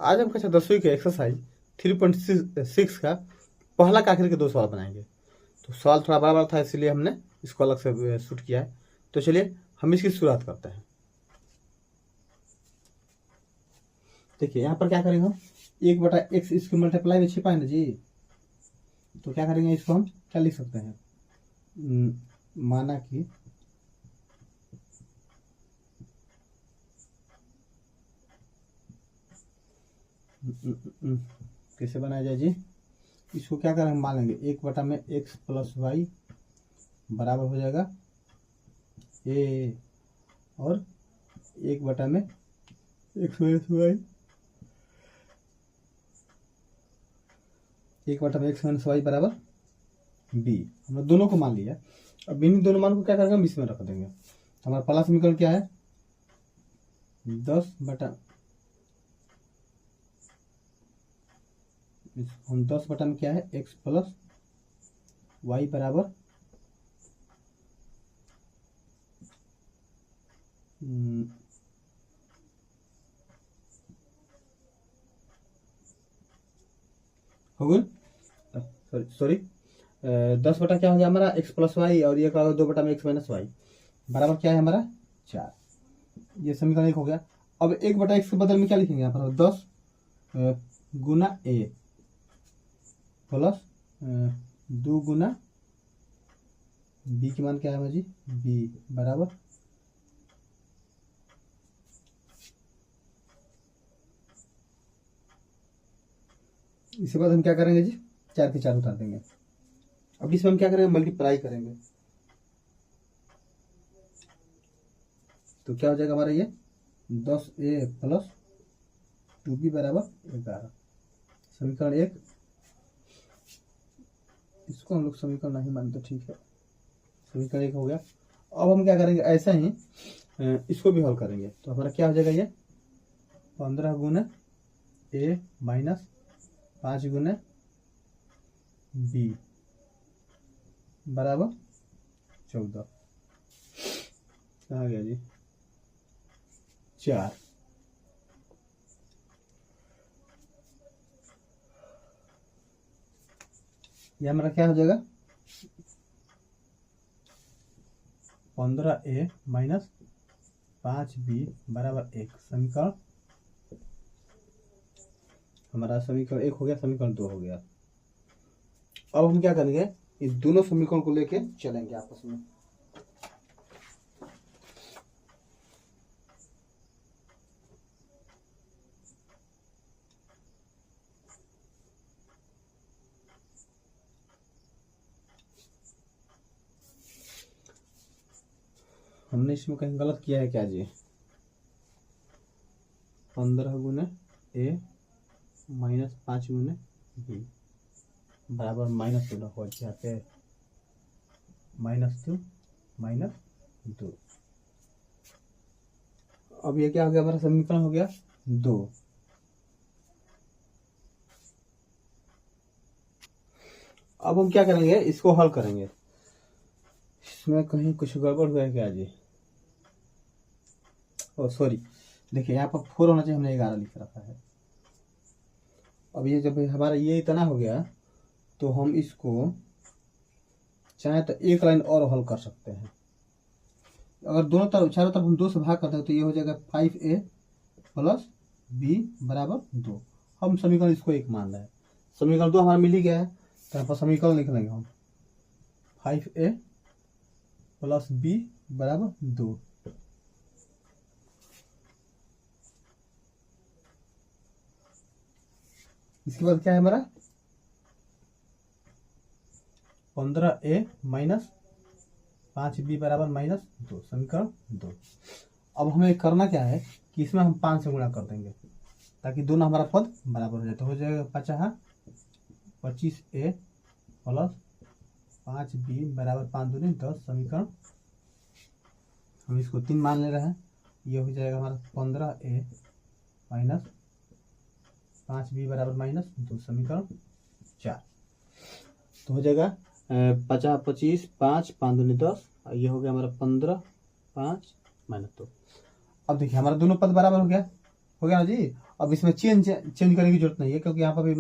आज हम कक्षा 10वीं के एक्सरसाइज 3.6 का पहला के आखिर के 2 सवाल बनाएंगे। तो सवाल थोड़ा बड़ा था, इसलिए हमने इसको अलग से शूट किया है। तो चलिए हम इसकी शुरुआत करते हैं। देखिए यहाँ पर क्या करेंगे हम, 1/x इसको मल्टीप्लाई में छिपा है ना जी, तो क्या करेंगे, इसको हम क्या लिख सकते हैं, माना कि कैसे बनाया जाए जी। इसको क्या करेंगे, मान लेंगे 1/x + y बराबर हो जाएगा ए, और 1/x - y 1/x - y बराबर बी। हमने दोनों को मान लिया। अब इन दोनों मान को क्या करेंगे, हम इसमें रख देंगे। हमारा पहला समीकरण क्या है, 10 में क्या है, x + y बराबर हो गया, सॉरी 10 क्या हो गया हमारा, x + y, और ये क्या होगा 2/x - y बराबर क्या है हमारा 4। ये समीकरण 1 हो गया। अब 1/x के बदल में क्या लिखेंगे यहाँ पर, 10 गुना a प्लस 2 गुना b की मान क्या है जी, b बराबर इसके बाद हम क्या करेंगे जी, 4 के 4 उतार देंगे। अब इसमें हम क्या करेंगे, मल्टीप्लाई करेंगे। तो क्या हो जाएगा हमारा ये 10a + 2b बराबर 11। समीकरण 1, इसको हम लोग समीकरण नहीं मानते, ठीक है। समीकरण 1 हो गया। अब हम क्या करेंगे, ऐसा ही इसको भी हल करेंगे। तो हमारा क्या हो जाएगा, ये 15 गुना a माइनस 5 गुना b बराबर 14। कहाँ गया जी, 4। ये हमारा क्या हो जाएगा, 15a माइनस 5b बराबर 1। समीकरण हमारा समीकरण 1 हो गया, समीकरण 2 हो गया। अब हम क्या करेंगे, इस दोनों समीकरण को लेके चलेंगे आपस में। हमने इसमें कहीं गलत किया है क्या जी, 15 गुना a माइनस 5 गुना b बराबर -2 हो जाते हैं, -2 -2। अब ये क्या हो गया, हमारा समीकरण हो गया 2। अब हम क्या करेंगे, इसको हल करेंगे। इसमें कहीं कुछ गड़बड़ हुआ है क्या जी, ओ सॉरी, देखिए यहाँ पर 4 होना चाहिए, हमने 11 लिख रखा है। अब ये जब हमारा ये इतना हो गया, तो हम इसको चाहे तो एक लाइन और हल कर सकते हैं। अगर दोनों तरफ चारों तरफ हम 2 से भाग करते हैं, तो ये हो जाएगा 5a + b बराबर 2। हम समीकरण इसको 1 मान रहे हैं। समीकरण 2 हमारा मिल ही गया है, तो यहाँ पर समीकरण लिख लेंगे हम 5a + b बराबर 2। इसके बाद क्या है हमारा 15a माइनस 5b बराबर -2। समीकरण 2। अब हमें करना क्या है कि इसमें हम 5 से गुणा कर देंगे, ताकि दोनों हमारा पद बराबर हो जाए। तो हो जाएगा 25a + 5b बराबर 5 दूनी 10। समीकरण हम इसको 3 मान ले रहे हैं। ये हो जाएगा हमारा 15a माइनस 5b बराबर -2। समीकरण 4। तो हो जाएगा 25 5 5 दूनी 10, और ये हो गया हमारा 15 5 -2। अब देखिए हमारा दोनों पद बराबर हो गया। हो गया ना जी। अब इसमें चेंज करने की जरूरत नहीं है, क्योंकि यहाँ पर भी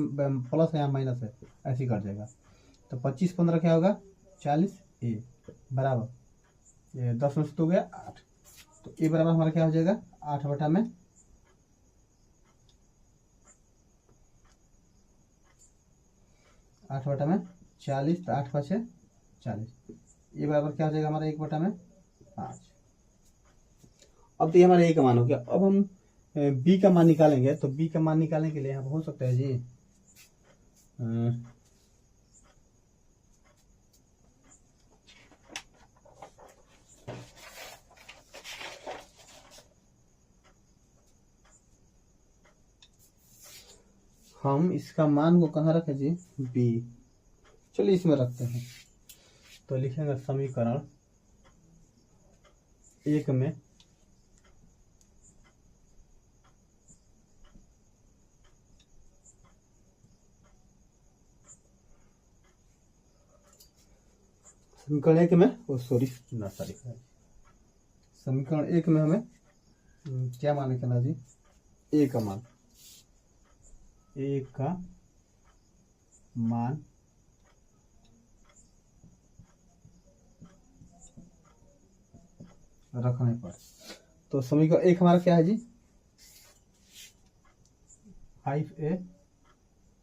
प्लस है, यहाँ माइनस है, ऐसे ही कट जाएगा। तो 25 15 क्या होगा 40 ए बराबर ये 10 में से तो गया 8। तो ए बराबर हमारा क्या हो जाएगा 8 बटा में 40। तो 8 5 40। ए बराबर क्या हो जाएगा हमारा 1 बटा में 5। अब तो ये हमारा ए का मान हो गया। अब हम बी का मान निकालेंगे। तो बी का मान निकालने के लिए यहाँ हो सकता है जी हम इसका मान को कहाँ रखें जी बी। चलिए इसमें रखते हैं। तो लिखेंगे समीकरण 1 में समीकरण 1 में समीकरण 1 में हमें क्या मान निकालना जी ए का मान। ए का मान रखने पर तो समीकरण 1 हमारा क्या है जी 5a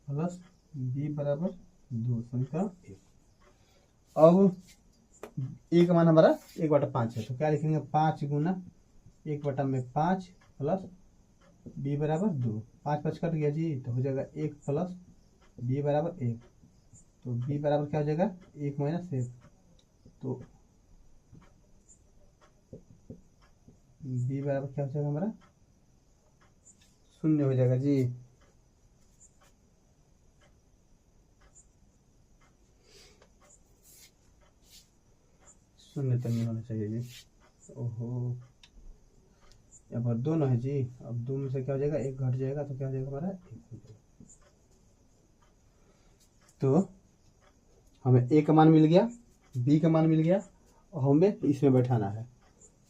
प्लस बी बराबर 2 समीकरण 1। अब ए का मान हमारा 1/5 है। तो क्या लिखेंगे 5 गुना 1/5 प्लस बी बराबर 2। 5 5 कट गया जी, तो हो जाएगा 1 प्लस बी बराबर 1। तो बी बराबर क्या हो जाएगा 1 माइनस 1। तो बी बराबर क्या हो जाएगा हमारा 0 हो जाएगा जी। शून्य तो नहीं होना चाहिए जी। ओहो, यहाँ पर दोनों है जी। अब 2 में से क्या हो जाएगा 1 घट जाएगा, तो क्या हो जाएगा हमारा 1 हो जाएगा। तो हमें ए का मान मिल गया, बी का मान मिल गया, और हमें इसमें बैठाना है।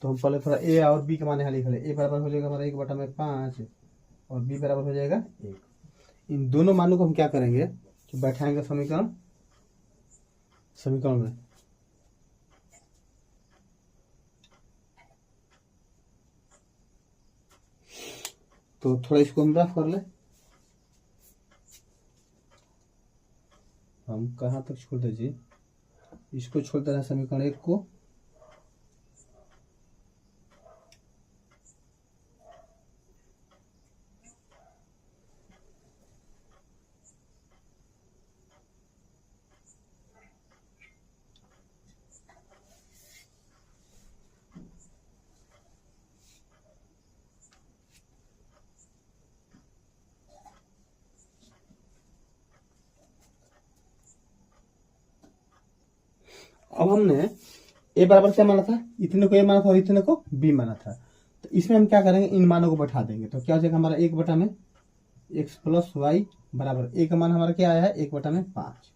तो हम पहले थोड़ा ए और बी का मान यहाँ लिख ले। ए बराबर हो जाएगा हमारा 1/5 और बी बराबर हो जाएगा 1। इन दोनों मानों को हम क्या करेंगे कि बैठाएंगे समीकरण में। तो थोड़ा इसको हम रफ कर ले। हम कहाँ तक छोड़ दे जी, इसको छोड़ देना समीकरण 1 को। अब हमने ए बराबर क्या माना था, इतने को ए माना था और इतने को बी माना था। तो इसमें हम क्या करेंगे इन मानों को बैठा देंगे। तो क्या हो जाएगा हमारा 1/x प्लस वाई बराबर ए का मान हमारा क्या आया है 1/5।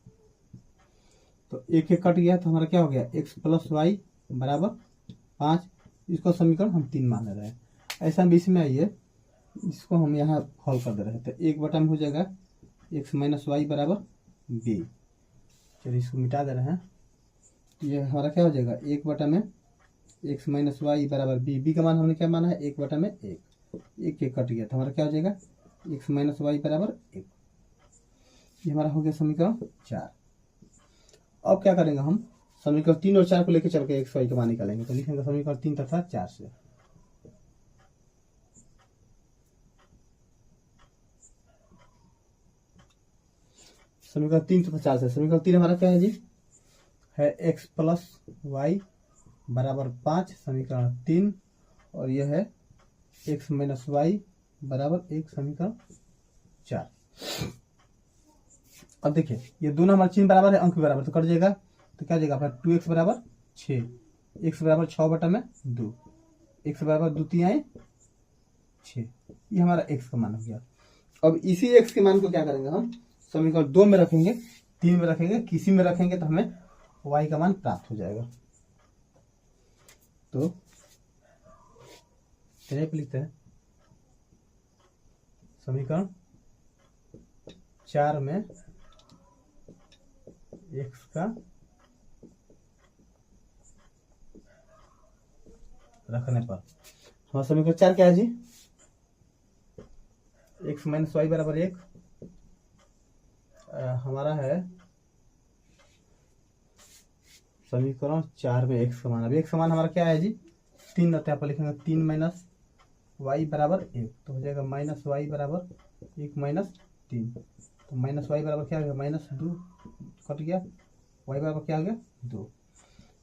तो 1 1 कट गया, तो हमारा क्या हो गया x प्लस वाई बराबर 5। इसको समीकरण हम 3 मान रहे हैं। ऐसा हम इसमें आइए, इसको हम यहाँ हल कर दे रहे हैं। तो 1 में हो जाएगा x माइनस वाई बराबर बी। चलिए इसको मिटा दे रहे हैं। ये हमारा क्या हो जाएगा 1 x माइनस वाई बराबर बी। बी का मान हमने क्या माना है 1/1। 1 1 कट गया, तो हमारा क्या हो जाएगा x माइनस वाई बराबर 1। ये हमारा हो गया समीकरण 4। अब क्या करेंगे हम समीकरण 3 और 4 को लेकर चल के x वाई का मान निकालेंगे। तो लिखेंगे समीकरण 3 तथा 4 से। समीकरण 3 तथा 4 से। समीकरण 3 हमारा क्या है जी है x प्लस वाई बराबर 5 समीकरण 3, और यह है x माइनस वाई बराबर 1 समीकरण 4। अब देखिए ये दोनों हमारे चिन्ह बराबर है, अंक भी बराबर, तो कट जाएगा। तो क्या जाएगा अपना 2x बराबर 6, x बराबर 6/2, x बराबर 2 3 6। ये हमारा x का मान हो गया। अब इसी x के मान को क्या करेंगे हम समीकरण 2 में रखेंगे, 3 में रखेंगे, किसी में रखेंगे, तो हमें y का मान प्राप्त हो जाएगा। तो चलिए लिखते हैं समीकरण 4 में x का रखने पर हमारा समीकरण 4 क्या है जी? x माइनस वाई बराबर 1 हमारा है समीकरण 4 में x का मान। अब x का मान हमारा क्या है जी? 3 रहता है, आप लिखेंगे 3 माइनस वाई बराबर 1, तो हो जाएगा माइनस वाई बराबर 1 माइनस 3, तो माइनस वाई बराबर क्या हो गया? माइनस 2 कट गया, वाई बराबर क्या हो गया? 2।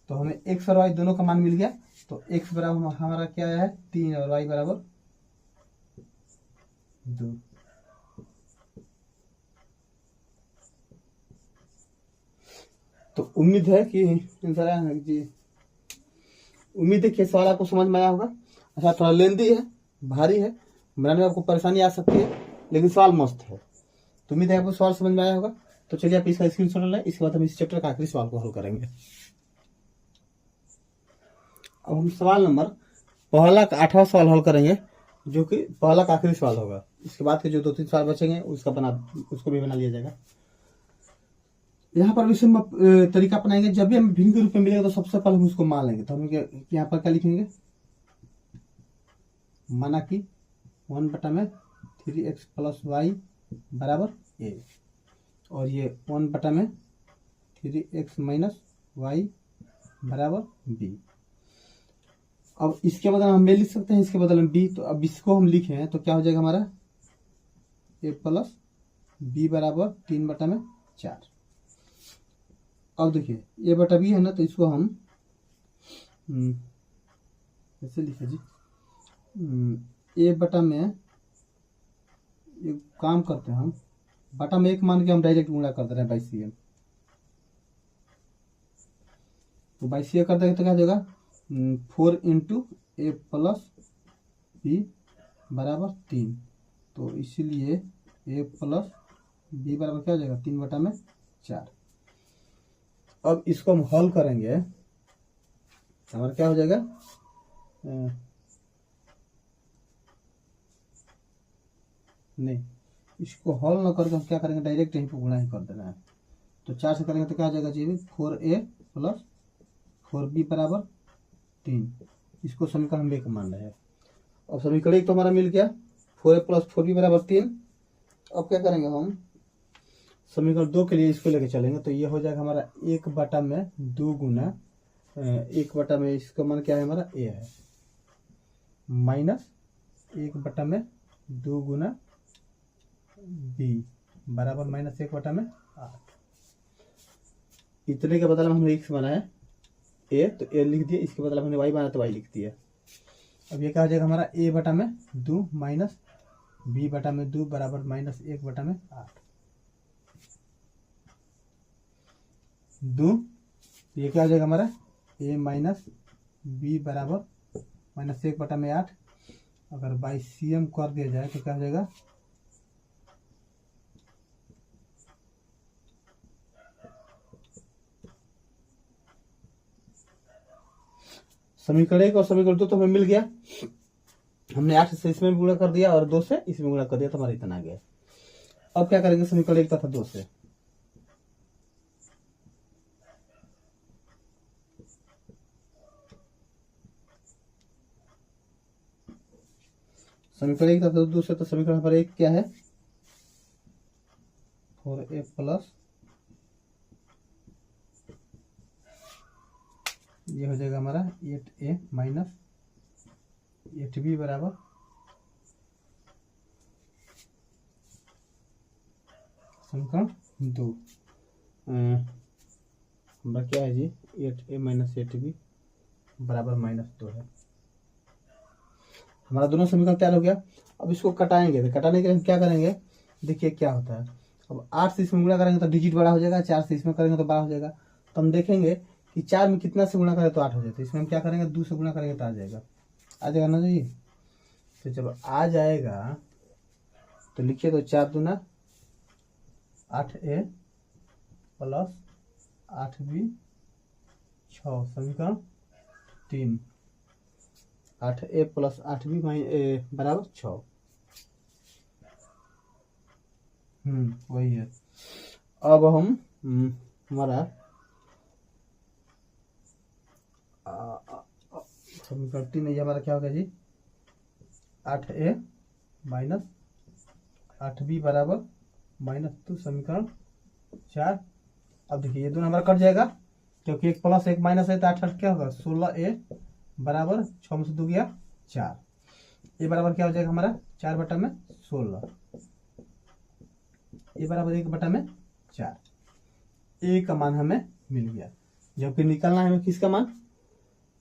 तो हमें x और y दोनों का मान मिल गया। तो x बराबर हमारा क्या है? 3 और y बराबर 2। तो उम्मीद है कि जी उम्मीद है कि सवाल आपको समझ में आया होगा। अच्छा, थोड़ा लेंदी है, भारी है, बनाने में आपको परेशानी आ सकती है, लेकिन सवाल मस्त है। तो उम्मीद है आपको सवाल समझ में आया होगा। तो चलिए आप इसका स्क्रीनशॉट लें, इसके बाद हम इस चैप्टर का आखिरी सवाल को हल करेंगे। अब हम सवाल नंबर पहला का 8वां सवाल हल करेंगे, जो कि पहला का आखिरी सवाल होगा। इसके बाद के जो 2-3 सवाल बचेंगे उसको भी बना लिया जाएगा। यहाँ पर भी हम तरीका अपनाएंगे, जब भी हम भिन्न के रूप में मिलेगा तो सबसे पहले हम उसको मान लेंगे। तो हम यहाँ पर क्या लिखेंगे? माना कि 1 में 3x प्लस वाई बराबर a, और ये 1 में 3x माइनस वाई बराबर b। अब इसके बदले हम a लिख सकते हैं, इसके बदले में b। तो अब इसको हम लिखे हैं तो क्या हो जाएगा हमारा? a प्लस b बराबर 3/4। अब देखिए a बटा b है ना, तो इसको हम ऐसे लिखे जी, a बटा में एक काम करते हैं, हम बटा में 1 मान के हम डायरेक्ट गुणा कर दे रहे हैं बाई सी एम। तो बाई सी ए कर देंगे तो क्या हो जाएगा? 4 इंटू ए प्लस बी बराबर 3। तो इसीलिए ए प्लस बी बराबर क्या हो जाएगा? 3/4। अब इसको हम हल करेंगे, हमारा क्या हो जाएगा? नहीं, इसको हल न करके हम क्या करेंगे? डायरेक्ट यहीं पर गुणा ही कर देना है। तो 4 से करेंगे तो क्या हो जाएगा जी? 4a प्लस 4b बराबर 3। इसको समीकरण हम 1 मान रहे हैं। अब समीकरण 1 तो हमारा मिल गया, 4a प्लस 4b बराबर 3। अब क्या करेंगे हम? समीकरण 2 के लिए इसको लेके चलेंगे, तो ये हो जाएगा हमारा 1 में 2 गुना 1 में इसका मान क्या है हमारा? a है, माइनस 1 में 2 गुना b बराबर माइनस 1 में 8। इतने के बदले में हमने x बनाया a, तो a लिख दिया, इसके बदले में हमने y बनाया तो y लिख दिया। अब ये क्या हो जाएगा हमारा? a बटा में 2 माइनस b बटा में 2 बराबर माइनस 1 में 8। 2 ये क्या हो जाएगा हमारा? a माइनस b बराबर माइनस 1 में 8। अगर बाई सी एम कर दिया जाए तो क्या हो जाएगा? समीकरण 1 और समीकरण 2 तो हमें मिल गया। हमने 8 से इसमें गुणा कर दिया और 2 से इसमें गुणा कर दिया, तो हमारा इतना आ गया। अब क्या करेंगे? समीकरण 1 तथा 2 से समीकरण 1 तथा 2 से, तो समीकरण नंबर 1 क्या है? 4a प्लस ये हो जाएगा हमारा 8a माइनस 8b बराबर समीकरण 2। हमारा क्या है जी? 8a माइनस 8b बराबर -2 है। हमारा दोनों समीकरण तैयार हो गया। अब इसको कटाएंगे, तो कटाने के लिए हम क्या करेंगे? देखिए क्या होता है। अब 8 से इसमें गुणा करेंगे तो डिजिट बड़ा हो जाएगा, 4 से इसमें करेंगे तो बड़ा हो जाएगा। तो हम देखेंगे कि 4 में कितना से गुणा करें तो 8 हो जाता है। इसमें हम क्या करेंगे? 2 से गुणा करेंगे तो आ जाएगा ना जी। तो जब आ जाएगा तो लिखिए, तो 4 दूना 8a प्लस 8b 6 समीकरण 3। 8a प्लस 8b बराबर 6। वही है। अब हम हमारा समीकरण 3 में हमारा क्या होगा जी, 8a माइनस 8b बराबर -2 समीकरण 4। अब देखिए ये दोनों हमारा कट जाएगा, क्योंकि एक प्लस एक माइनस है, तो 8 क्या होगा 16a बराबर 6 में से 2 गया 4। ये बराबर क्या हो जाएगा हमारा 4/16, ये बराबर 1/4। ए का मान हमें मिल गया। जबकि निकालना है हमें किसका मान,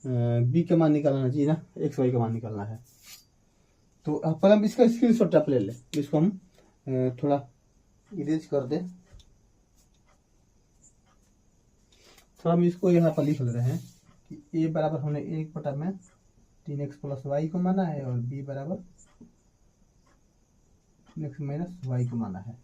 बी का मान निकालना चाहिए ना, एक्स वाई का मान निकालना है। तो पहले हम इसका स्क्रीनशॉट आप ले लें, इसको हम थोड़ा इरेज कर दे। थोड़ा हम इसको यहाँ पर लिख ले रहे हैं कि ए बराबर हमने 1/3x + y को माना है, और बी बराबर x - y को माना है।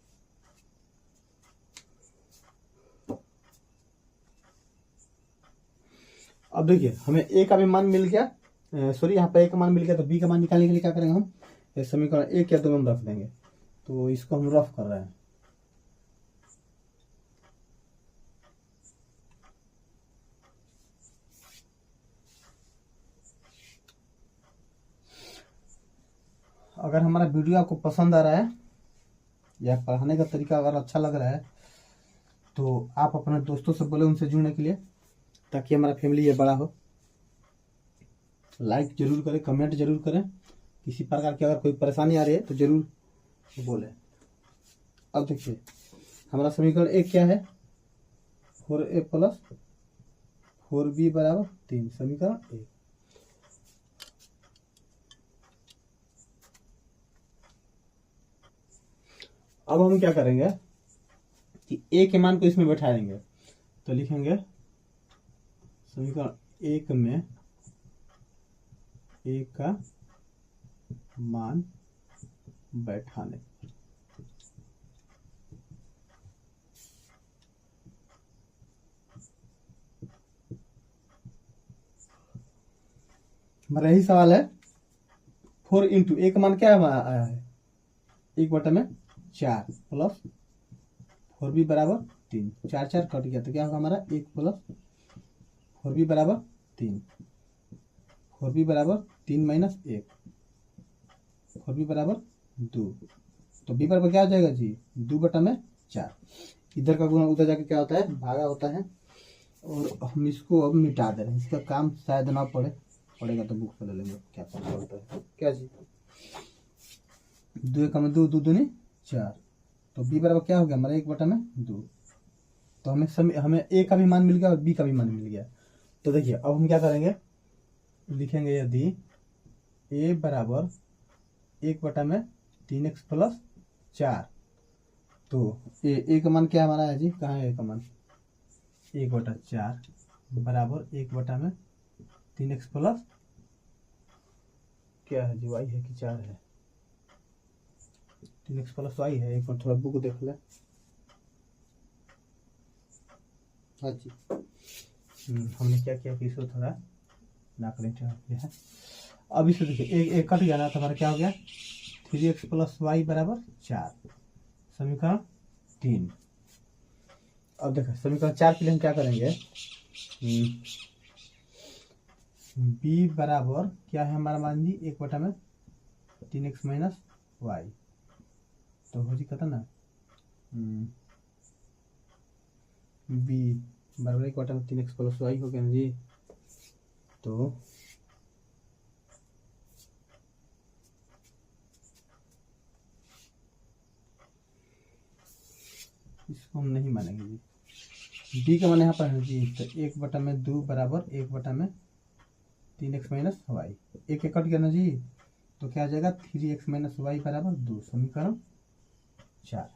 अब देखिए हमें ए का भी मान मिल गया, सॉरी यहाँ पर ए का मान मिल गया, तो बी का मान निकालने के लिए क्या करेंगे हम, समीकरण 1 या 2 में हम रख देंगे। तो इसको हम रफ कर रहे हैं। अगर हमारा वीडियो आपको पसंद आ रहा है या पढ़ाने का तरीका अगर अच्छा लग रहा है, तो आप अपने दोस्तों से बोले उनसे जुड़ने के लिए, ताकि हमारा फैमिली ये बड़ा हो। लाइक जरूर करें, कमेंट जरूर करें। किसी प्रकार की अगर कोई परेशानी आ रही है तो जरूर बोले। अब देखिए हमारा समीकरण 1 क्या है, 4a + 4b बराबर 3, समीकरण 1। अब हम क्या करेंगे कि a के मान को इसमें बैठा देंगे। तो लिखेंगे समीकरण 1 में a का मान बैठाने। हमारा यही सवाल है। 4 इंटू a का मान क्या आया है 1/4 प्लस 4b बराबर 3, 4 4 कट गया, तो क्या होगा हमारा 1 + 4b बराबर 3, 4b बराबर 3 - 1, 4b बराबर 2। तो b बराबर क्या हो जाएगा जी 2/4। इधर का गुणा उधर जाके क्या होता है भागा होता है। और हम इसको अब मिटा दे रहे हैं, इसका काम शायद ना पड़ेगा तो बुक से ले लेंगे, क्या पता होता है क्या जी। 2 × 2 2 दूनी 4, तो b बराबर क्या हो गया हमारा 1/2। तो हमें a का भी मान मिल गया और b का भी मान मिल गया। तो देखिए अब हम क्या करेंगे, लिखेंगे यदि a बराबर 1/3x + 4, तो a का मान क्या हमारा है जी, कहाँ है a का मान 1/4 बराबर 1/3x + क्या है जी y है कि 4 है, 3x + y है। एक बार थोड़ा बुक देख ले। हाँ जी हमने क्या किया कि इसको थोड़ा नाकले किया है। अब इसको देखिए एक कट गया ना, तो हमारा क्या हो गया 3x + y बराबर 4, समीकरण 3। अब देखो समीकरण 4 के लिए हम क्या करेंगे, b बराबर क्या है हमारा मान जी 1/3x - y, तो हो जी कहता ना b बराबर 1/3x + y हो गया ना जी। तो इसको हम नहीं मानेंगे जी, b का मान यहाँ पर है जी, तो 1/2 बराबर 1/3x - y, एक कट गया ना जी, तो क्या आ जाएगा 3x - y बराबर 2, समीकरण 4।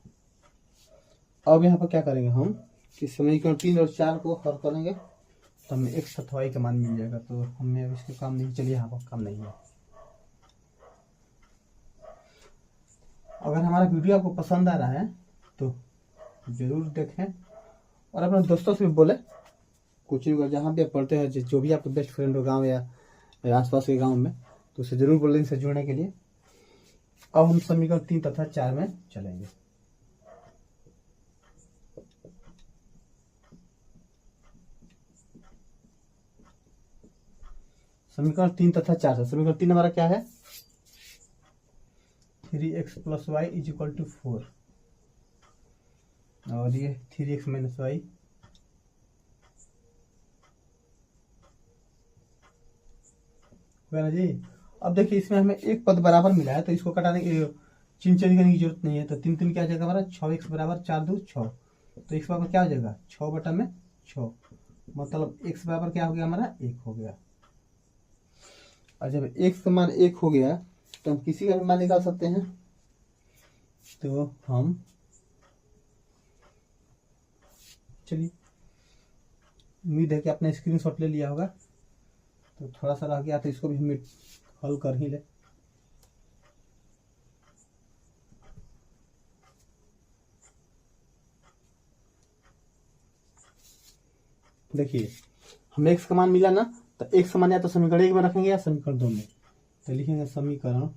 अब यहाँ पर क्या करेंगे हम कि समीकरण 3 और 4 को हल करेंगे, तो हमें x तथा y का मान मिल जाएगा। तो हमें अब इसके काम नहीं, चलिए यहाँ पर काम नहीं है। अगर हमारा वीडियो आपको पसंद आ रहा है तो जरूर देखें, और अपने दोस्तों से भी बोले, कोचिंग जहाँ भी आप पढ़ते हैं, जो भी आपके बेस्ट फ्रेंड हो गांव या आसपास के गांव में, तो उसे जरूर बोलें इनसे जुड़ने के लिए। अब हम समीकरण 3 तथा 4 में चलेंगे। समीकरण 3 तथा 4 से। समीकरण 3 हमारा क्या है, 3x + y = 4 और ये 3x - y ना जी। अब देखिए इसमें हमें एक पद बराबर मिला है तो इसको घटाने की चिन्ह चेंज करने की जरूरत नहीं है। तो 3 3 क्या हो जाएगा हमारा 6x = 4 2 6। तो x बराबर क्या हो जाएगा 6/6, मतलब x बराबर क्या हो गया हमारा 1 हो गया। और जब x का मान 1 हो गया तो हम किसी का भी मान निकाल सकते हैं। तो हम चलिए, उम्मीद है कि आपने स्क्रीनशॉट ले लिया होगा। तो थोड़ा सा रह गया तो इसको भी हम हल कर ही ले। देखिए हमें x का मान मिला ना, तो x का मान या तो समीकरण 1 में रखेंगे या समीकरण 2 में। तो लिखेंगे समीकरण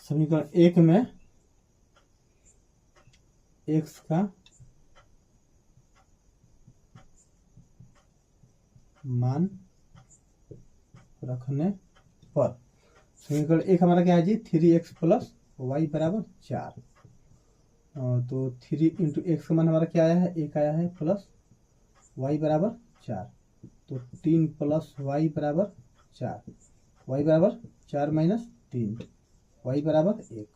समीकरण 1 में x का मान रखने पर समीकरण 1 हमारा क्या है जी 3x + y = 4। तो 3 × x का मान हमारा क्या आया है 1 आया है, प्लस y = 4। तो 3 + y = 4, y = 4 - 3, y = 1।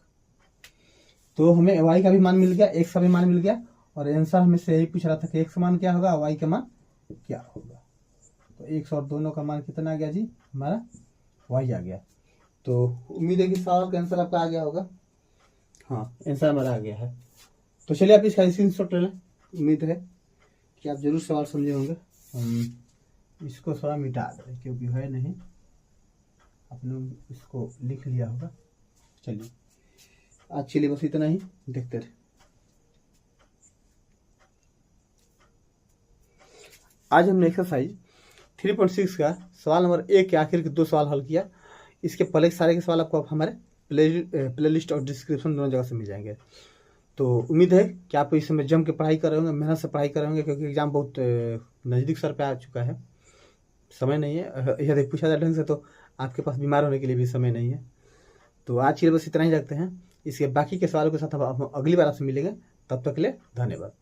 तो हमें y का भी मान मिल गया, x का भी मान मिल गया और आंसर हमें से यही पूछ रहा था कि x का मान क्या होगा, y का मान क्या होगा। तो x और दोनों का मान कितना आ गया जी हमारा y आ गया। तो उम्मीद है कि सवाल का आंसर आपका आ गया होगा। हाँ आंसर हमारा आ गया है। तो चलिए आप इसका स्क्रीनशॉट ले लें। उम्मीद है कि आप जरूर सवाल समझे होंगे। हम इसको थोड़ा मिटा दें क्योंकि है नहीं, आपने इसको लिख लिया होगा। चलिए आज चलिए बस इतना ही, देखते रहे। आज हमने एक्सरसाइज 3.6 का सवाल नंबर 1 के आखिर के 2 सवाल हल किया। इसके पहले सारे के सवाल आपको हमारे प्लेलिस्ट और डिस्क्रिप्शन दोनों जगह से मिल जाएंगे। तो उम्मीद है कि आप इस समय जम के पढ़ाई कर रहे होंगे, मेहनत से पढ़ाई कर रहे होंगे, क्योंकि एग्जाम बहुत नज़दीक सर पे आ चुका है। समय नहीं है, यदि पूछा जाए ढंग से तो आपके पास बीमार होने के लिए भी समय नहीं है। तो आज के लिए बस इतना ही रखते हैं। इसके बाकी के सवालों के साथ हम अगली बार आपसे मिलेंगे। तब तक के लिए धन्यवाद।